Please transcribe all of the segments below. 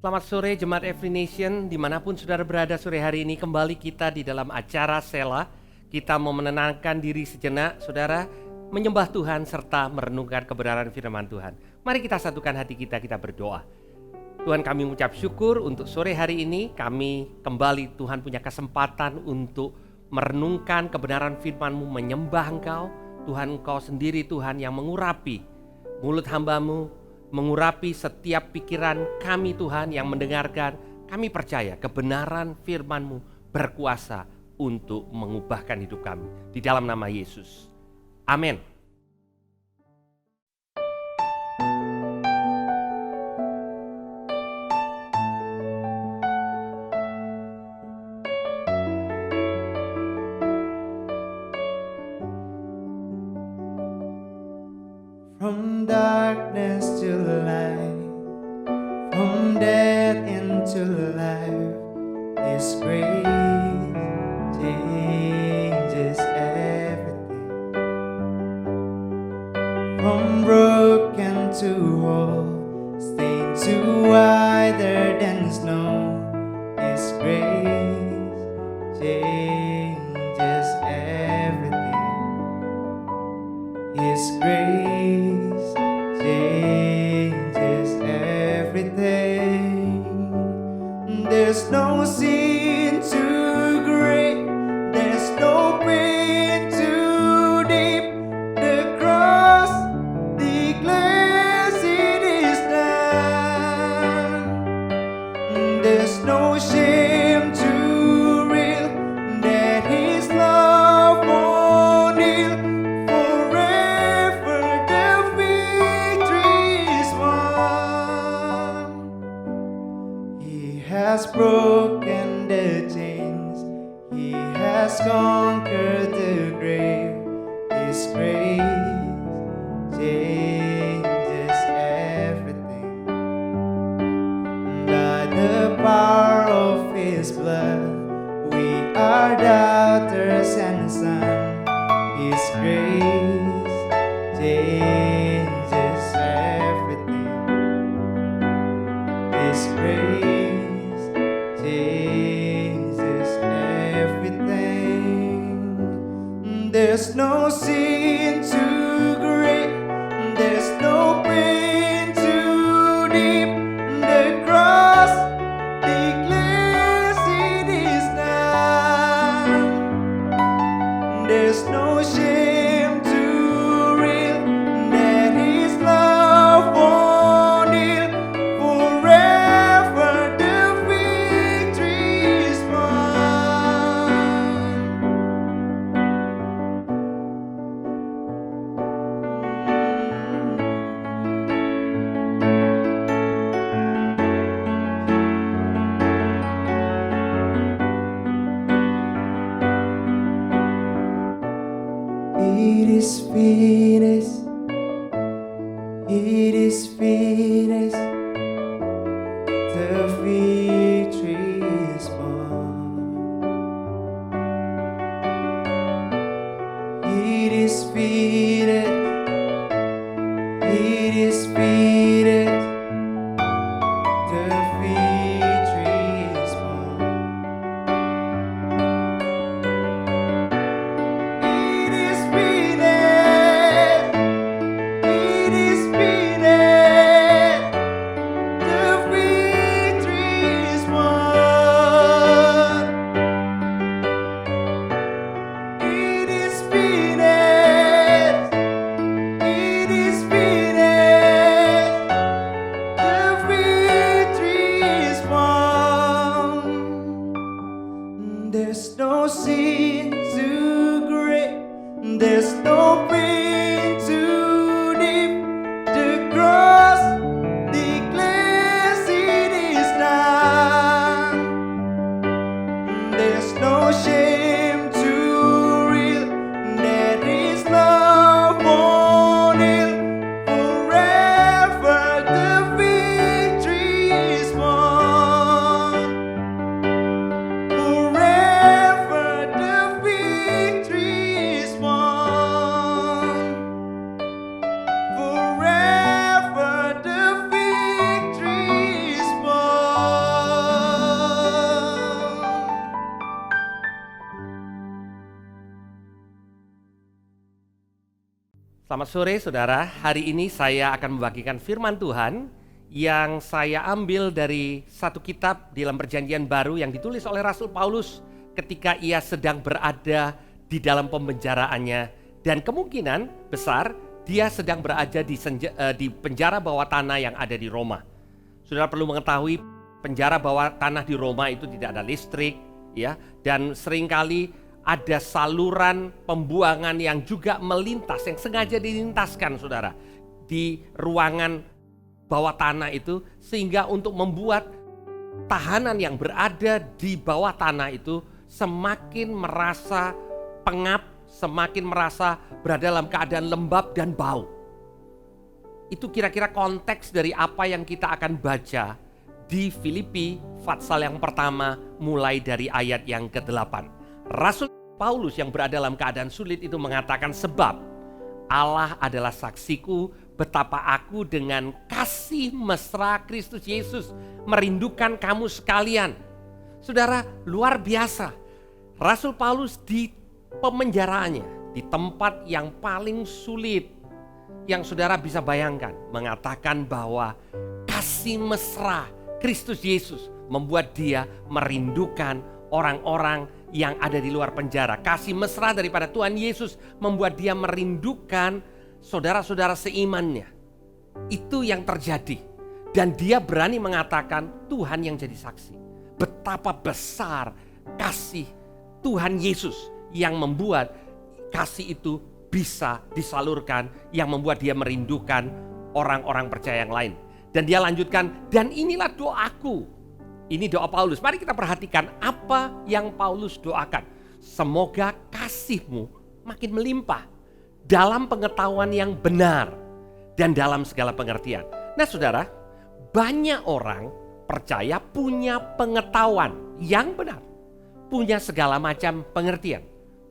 Selamat sore Jemaat Every Nation, dimanapun saudara berada sore hari ini. Kembali kita di dalam acara Sela. Kita mau menenangkan diri sejenak, saudara, menyembah Tuhan serta merenungkan kebenaran firman Tuhan. Mari kita satukan hati kita berdoa. Tuhan, kami mengucap syukur untuk sore hari ini. Kami kembali, Tuhan punya kesempatan untuk merenungkan kebenaran firman-Mu, menyembah Engkau. Tuhan, Engkau sendiri Tuhan yang mengurapi mulut hamba-Mu, mengurapi setiap pikiran kami Tuhan yang mendengarkan. Kami percaya kebenaran firman-Mu berkuasa untuk mengubahkan hidup kami. Di dalam nama Yesus. Amin. From darkness to light, from death into life, His grace changes everything. From broken to whole, stained to whiter than snow, His grace changes everything. His grace changes everything. There's no sin too great, there's no pain too deep. The cross declares it is done. There's no shame too real that His love won't heal. Forever the victory is won. He has broken the chains, He has conquered the grave. His grace changes everything. By the power of His blood, we are daughters and sons. His grace changes everything. His grace changes everything. There's no sin too great, there's no pain too deep. The cross declares it is done. There's no shame too real that His love won't heal. Forever the victory is won. It is finished. It is finished. The victory is won. It is finished. It is finished. The victory is won. It is finished. It is finished. The victory Selamat sore saudara, hari ini saya akan membagikan firman Tuhan yang saya ambil dari satu kitab di dalam perjanjian baru yang ditulis oleh Rasul Paulus ketika ia sedang berada di dalam pembenjaraannya. Dan kemungkinan besar dia sedang berada di penjara bawah tanah yang ada di Roma. Saudara perlu mengetahui penjara bawah tanah di Roma itu tidak ada listrik, ya, dan seringkali ada saluran pembuangan yang juga melintas, yang sengaja dilintaskan saudara di ruangan bawah tanah itu, sehingga untuk membuat tahanan yang berada di bawah tanah itu semakin merasa pengap, semakin merasa berada dalam keadaan lembab dan bau. Itu kira-kira konteks dari apa yang kita akan baca di Filipi pasal yang pertama mulai dari ayat yang ke-8. Rasul Paulus yang berada dalam keadaan sulit itu mengatakan, sebab Allah adalah saksiku betapa aku dengan kasih mesra Kristus Yesus merindukan kamu sekalian. Saudara, luar biasa. Rasul Paulus di pemenjaraannya, di tempat yang paling sulit yang saudara bisa bayangkan, mengatakan bahwa kasih mesra Kristus Yesus membuat dia merindukan orang-orang yang ada di luar penjara. Kasih mesra daripada Tuhan Yesus membuat dia merindukan saudara-saudara seimannya. Itu yang terjadi. Dan dia berani mengatakan Tuhan yang jadi saksi. Betapa besar kasih Tuhan Yesus yang membuat kasih itu bisa disalurkan, yang membuat dia merindukan orang-orang percaya yang lain. Dan dia lanjutkan, dan inilah doaku. Ini doa Paulus. Mari kita perhatikan apa yang Paulus doakan. Semoga kasihmu makin melimpah dalam pengetahuan yang benar dan dalam segala pengertian. Nah saudara, banyak orang percaya punya pengetahuan yang benar, punya segala macam pengertian.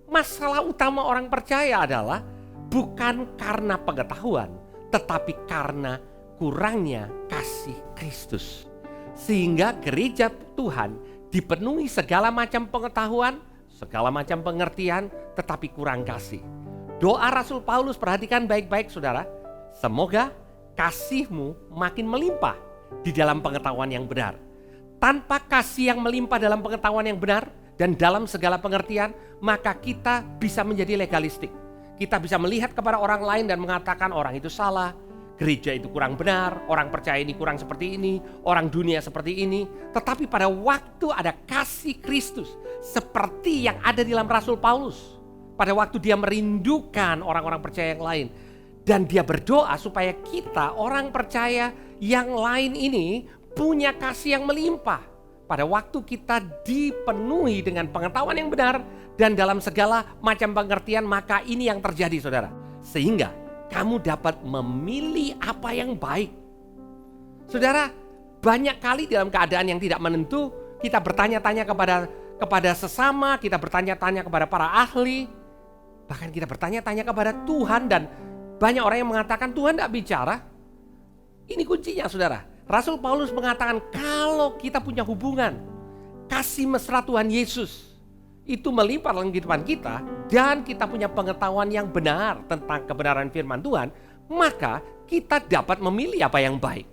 Masalah utama orang percaya adalah bukan karena pengetahuan, tetapi karena kurangnya kasih Kristus. Sehingga gereja Tuhan dipenuhi segala macam pengetahuan, segala macam pengertian, tetapi kurang kasih. Doa Rasul Paulus, perhatikan baik-baik saudara. Semoga kasihmu makin melimpah di dalam pengetahuan yang benar. Tanpa kasih yang melimpah dalam pengetahuan yang benar dan dalam segala pengertian, maka kita bisa menjadi legalistik. Kita bisa melihat kepada orang lain dan mengatakan orang itu salah, gereja itu kurang benar, orang percaya ini kurang seperti ini, orang dunia seperti ini. Tetapi pada waktu ada kasih Kristus seperti yang ada di dalam Rasul Paulus, pada waktu dia merindukan orang-orang percaya yang lain, dan dia berdoa supaya kita orang percaya yang lain ini punya kasih yang melimpah. Pada waktu kita dipenuhi dengan pengetahuan yang benar dan dalam segala macam pengertian, maka ini yang terjadi saudara. Sehingga kamu dapat memilih apa yang baik. Saudara, banyak kali dalam keadaan yang tidak menentu, kita bertanya-tanya kepada sesama, kita bertanya-tanya kepada para ahli, bahkan kita bertanya-tanya kepada Tuhan, dan banyak orang yang mengatakan Tuhan tidak bicara. Ini kuncinya saudara. Rasul Paulus mengatakan kalau kita punya hubungan kasih mesra Tuhan Yesus itu melimpah dalam kehidupan kita, dan kita punya pengetahuan yang benar tentang kebenaran firman Tuhan, maka kita dapat memilih apa yang baik.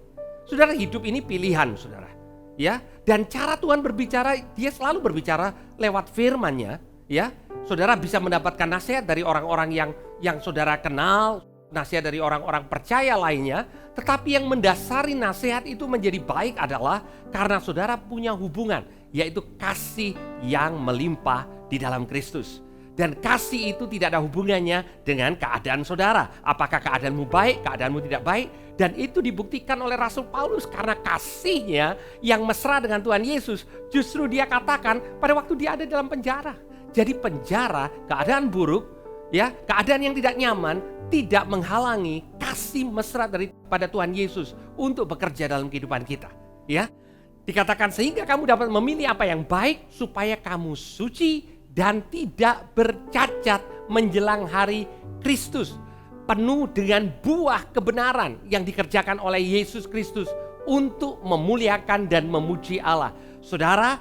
Saudara, hidup ini pilihan saudara, ya. Dan cara Tuhan berbicara, dia selalu berbicara lewat firman-Nya, ya. Saudara bisa mendapatkan nasihat dari orang-orang yang saudara kenal, nasihat dari orang-orang percaya lainnya, tetapi yang mendasari nasihat itu menjadi baik adalah karena saudara punya hubungan, yaitu kasih yang melimpah di dalam Kristus. Dan kasih itu tidak ada hubungannya dengan keadaan saudara. Apakah keadaanmu baik, keadaanmu tidak baik. Dan itu dibuktikan oleh Rasul Paulus karena kasihnya yang mesra dengan Tuhan Yesus. Justru dia katakan pada waktu dia ada dalam penjara. Jadi penjara, keadaan buruk, ya, keadaan yang tidak nyaman, tidak menghalangi kasih mesra daripada Tuhan Yesus untuk bekerja dalam kehidupan kita. Ya, dikatakan sehingga kamu dapat memilih apa yang baik supaya kamu suci dan tidak bercacat menjelang hari Kristus, penuh dengan buah kebenaran yang dikerjakan oleh Yesus Kristus untuk memuliakan dan memuji Allah. Saudara,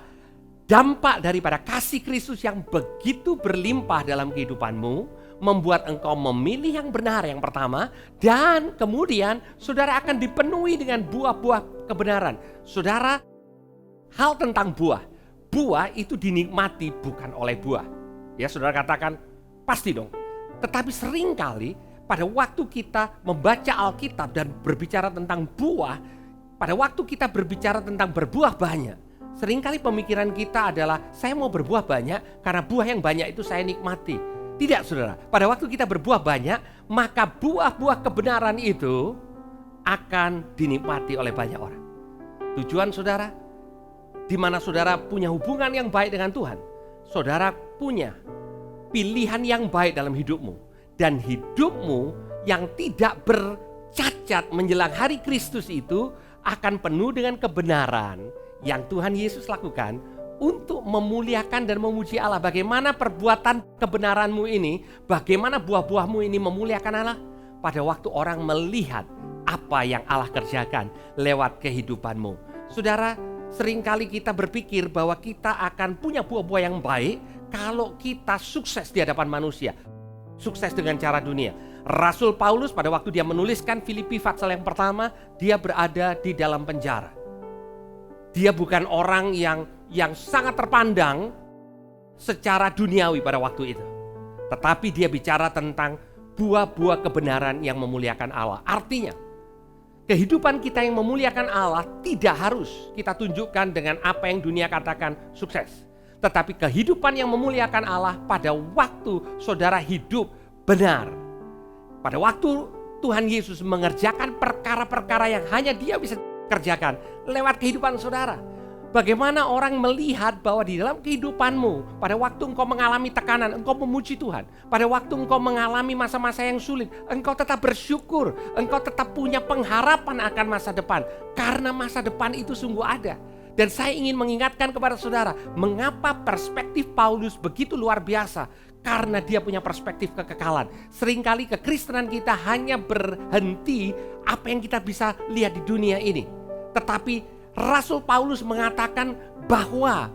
dampak daripada kasih Kristus yang begitu berlimpah dalam kehidupanmu membuat engkau memilih yang benar yang pertama, dan kemudian saudara akan dipenuhi dengan buah-buah kebenaran. Saudara, hal tentang buah. Buah itu dinikmati bukan oleh buah. Ya, saudara katakan, pasti dong. Tetapi seringkali pada waktu kita membaca Alkitab dan berbicara tentang buah, pada waktu kita berbicara tentang berbuah banyak, seringkali pemikiran kita adalah saya mau berbuah banyak karena buah yang banyak itu saya nikmati. Tidak, saudara. Pada waktu kita berbuah banyak, maka buah-buah kebenaran itu akan dinikmati oleh banyak orang. Tujuan saudara, di mana saudara punya hubungan yang baik dengan Tuhan, saudara punya pilihan yang baik dalam hidupmu. Dan hidupmu yang tidak bercacat menjelang hari Kristus itu akan penuh dengan kebenaran yang Tuhan Yesus lakukan untuk memuliakan dan memuji Allah. Bagaimana perbuatan kebenaranmu ini, bagaimana buah-buahmu ini memuliakan Allah? Pada waktu orang melihat apa yang Allah kerjakan lewat kehidupanmu. Saudara, seringkali kita berpikir bahwa kita akan punya buah-buah yang baik kalau kita sukses di hadapan manusia. Sukses dengan cara dunia. Rasul Paulus pada waktu dia menuliskan Filipi pasal yang pertama, dia berada di dalam penjara. Dia bukan orang yang sangat terpandang secara duniawi pada waktu itu. Tetapi dia bicara tentang buah-buah kebenaran yang memuliakan Allah. Artinya, kehidupan kita yang memuliakan Allah tidak harus kita tunjukkan dengan apa yang dunia katakan sukses. Tetapi kehidupan yang memuliakan Allah pada waktu saudara hidup benar. Pada waktu Tuhan Yesus mengerjakan perkara-perkara yang hanya Dia bisa kerjakan lewat kehidupan saudara. Bagaimana orang melihat bahwa di dalam kehidupanmu, pada waktu engkau mengalami tekanan, engkau memuji Tuhan. Pada waktu engkau mengalami masa-masa yang sulit, engkau tetap bersyukur. Engkau tetap punya pengharapan akan masa depan. Karena masa depan itu sungguh ada. Dan saya ingin mengingatkan kepada saudara, mengapa perspektif Paulus begitu luar biasa? Karena dia punya perspektif kekekalan. Seringkali kekristenan kita hanya berhenti apa yang kita bisa lihat di dunia ini. Tetapi Rasul Paulus mengatakan bahwa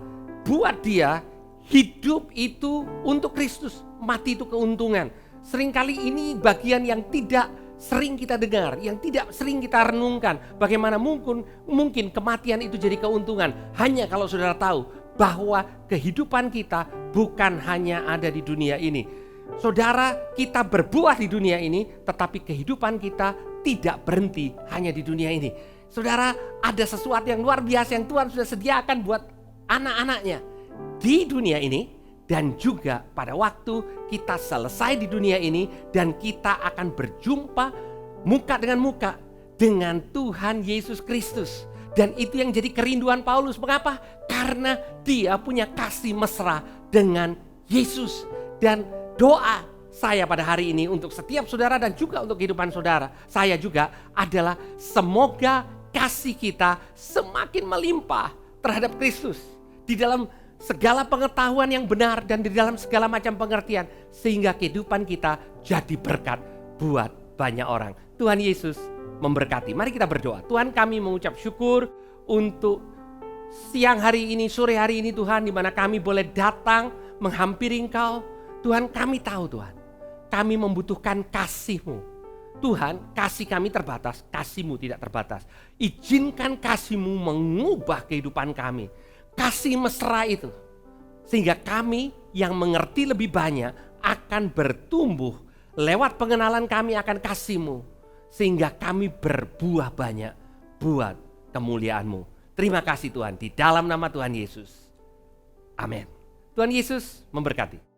buat dia hidup itu untuk Kristus, mati itu keuntungan. Seringkali ini bagian yang tidak sering kita dengar, yang tidak sering kita renungkan. Bagaimana mungkin kematian itu jadi keuntungan? Hanya kalau saudara tahu bahwa kehidupan kita bukan hanya ada di dunia ini. Saudara, kita berbuah di dunia ini, tetapi kehidupan kita tidak berhenti hanya di dunia ini. Saudara, ada sesuatu yang luar biasa yang Tuhan sudah sediakan buat anak-anaknya di dunia ini. Dan juga pada waktu kita selesai di dunia ini dan kita akan berjumpa muka dengan muka dengan Tuhan Yesus Kristus. Dan itu yang jadi kerinduan Paulus. Mengapa? Karena dia punya kasih mesra dengan Yesus. Dan doa saya pada hari ini untuk setiap saudara dan juga untuk kehidupan saudara, saya juga adalah semoga kasih kita semakin melimpah terhadap Kristus di dalam segala pengetahuan yang benar dan di dalam segala macam pengertian, sehingga kehidupan kita jadi berkat buat banyak orang. Tuhan Yesus memberkati. Mari kita berdoa. Tuhan, kami mengucap syukur untuk siang hari ini, sore hari ini Tuhan, di mana kami boleh datang menghampiri Engkau. Tuhan, kami tahu Tuhan, kami membutuhkan kasih-Mu. Tuhan, kasih kami terbatas, kasih-Mu tidak terbatas. Izinkan kasih-Mu mengubah kehidupan kami. Kasih mesra itu, sehingga kami yang mengerti lebih banyak akan bertumbuh lewat pengenalan kami akan kasih-Mu, sehingga kami berbuah banyak buat kemuliaan-Mu. Terima kasih Tuhan, di dalam nama Tuhan Yesus. Amin. Tuhan Yesus memberkati.